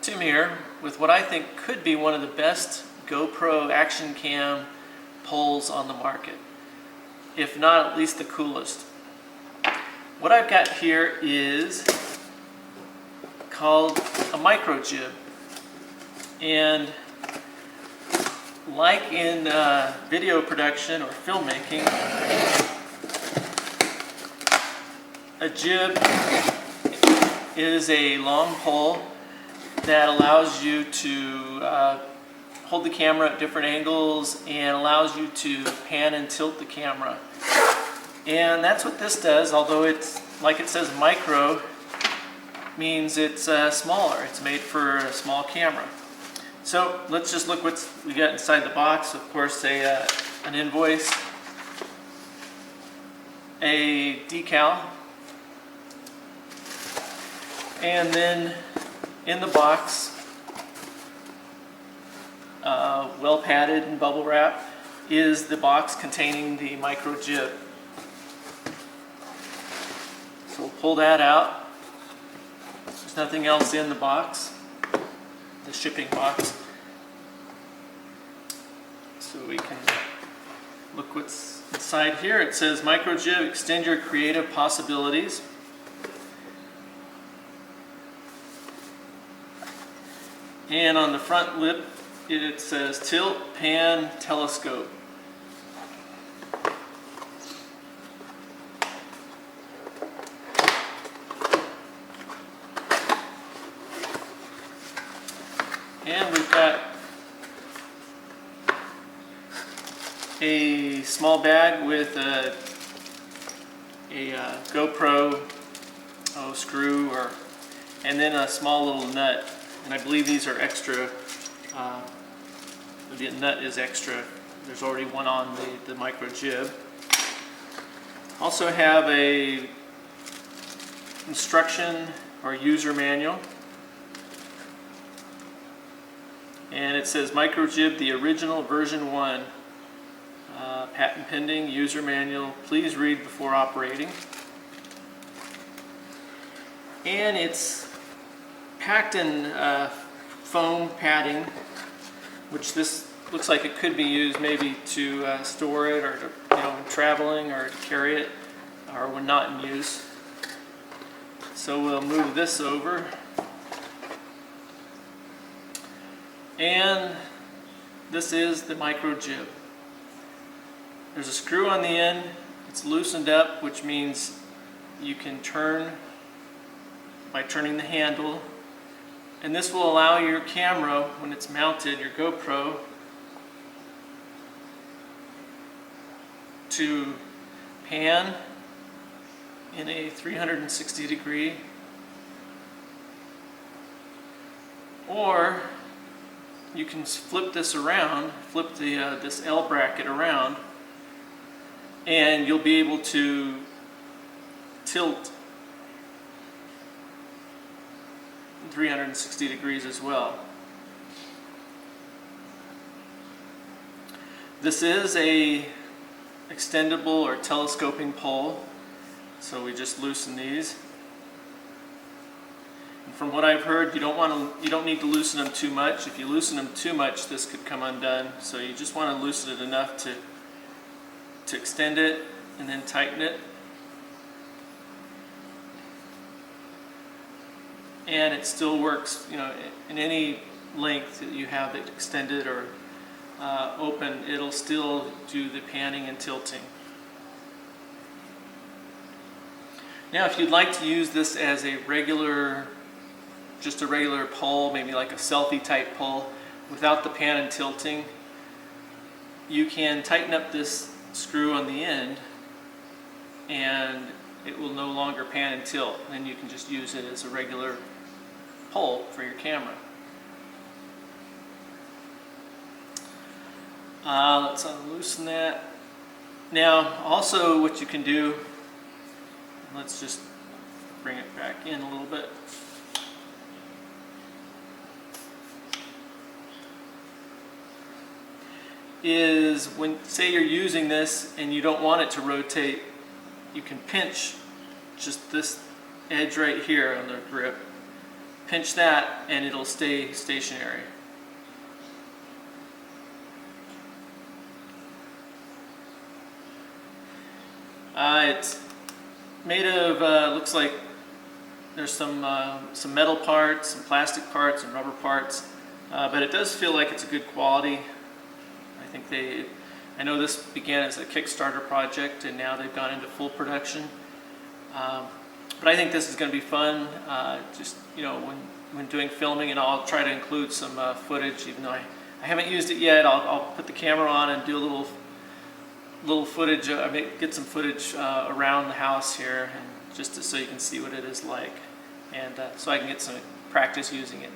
Tim here with what I think could be one of the best GoPro action cam poles on the market, if not at least the coolest. What I've got here is called a MicroJib, and like in video production or filmmaking, a jib is a long pole that allows you to hold the camera at different angles and allows you to pan and tilt the camera. And that's what this does, although it's, like it says, micro, means it's smaller. It's made for a small camera. So let's just look what we got inside the box. Of course, an invoice, a decal, and then in the box, well padded and bubble wrap, is the box containing the MicroJib. So we'll pull that out. There's nothing else in the box, the shipping box. So we can look what's inside here. It says MicroJib, extend your creative possibilities. And on the front lip, it says tilt, pan, telescope. And we've got a small bag with a GoPro screw, and then a small little nut. And I believe these are extra. The nut is extra. There's already one on the MicroJib. Also have a instruction or user manual. And it says MicroJib, the original version 1. Patent pending, user manual. Please read before operating. And it's packed in foam padding, which this looks like it could be used maybe to store it, or to, when traveling, or to carry it, or when not in use. So we'll move this over, and this is the MicroJib. There's a screw on the end. It's loosened up, which means you can turn by turning the handle. And this will allow your camera, when it's mounted, your GoPro, to pan in a 360 degree, or you can flip this around, flip this L bracket around, and you'll be able to tilt 360 degrees as well. This is a extendable or telescoping pole, so we just loosen these. And from what I've heard, you don't need to loosen them too much. If you loosen them too much, this could come undone. So you just want to loosen it enough to extend it and then tighten it. And it still works, in any length that you have it extended or open, it'll still do the panning and tilting. Now, if you'd like to use this as just a regular pole, maybe like a selfie type pole, without the pan and tilting, you can tighten up this screw on the end, and it will no longer pan and tilt. Then you can just use it as a regular pole for your camera. Let's unloosen that. Now, also what you can do, let's just bring it back in a little bit. Is when, say you're using this and you don't want it to rotate, you can pinch just this edge right here on the grip, pinch that and it'll stay stationary. It's made of, looks like there's some metal parts, some plastic parts, and rubber parts, but it does feel like it's a good quality. I know this began as a Kickstarter project and now they've gone into full production. But I think this is going to be fun, just, you know, when doing filming, and I'll try to include some footage, even though I haven't used it yet. I'll put the camera on and do a little footage, get some footage around the house here, and just so you can see what it is like, and so I can get some practice using it.